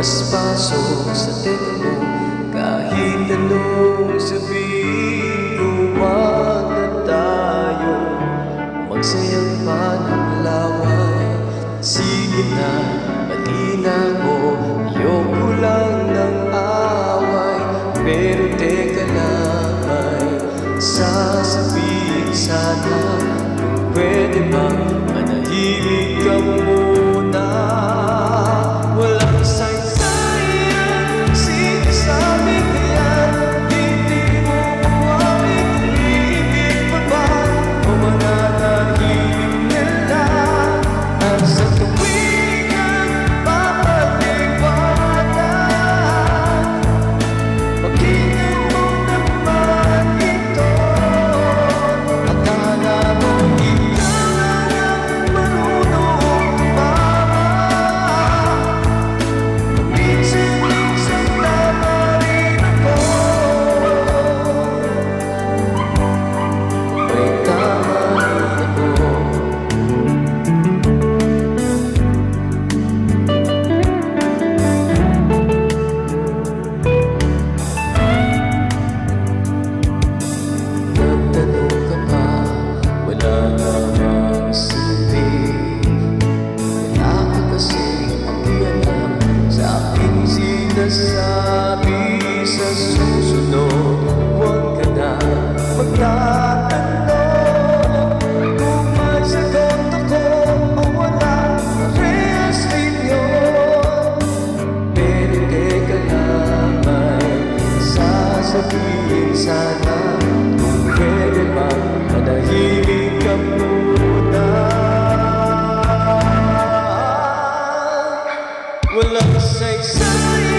pasok sa tenga mo. Kahit anong sabihin ko, wag na tayo magsayang pa ng laway. Sige na, pati na ko, ayoko lang ng away. Pero teka lang, may sasabihin sana. Pwede bang manahimik ka muna? Walang saysay ang sinasabi, kaya hindi mo mawawi kung iibig pa ba o mananahimik na lang. At sa tuwing ang papaliwanag, pakinggan mo naman ito. Akala mo ikaw lang ang marunong umawa, minsan-minsan tama rin ako. May tama rin ako. Nagtanong ka pa, wala namang silbi. Wala ka kasing pakialam sa aking sinasabi. Sa susunod, huwag ka na magtatanong kung may sagot ako o wala. Parehas rin yun. Pero teka lang, may sasabihin sana. Kung pwede ba manahimik ka muna? Walang saysay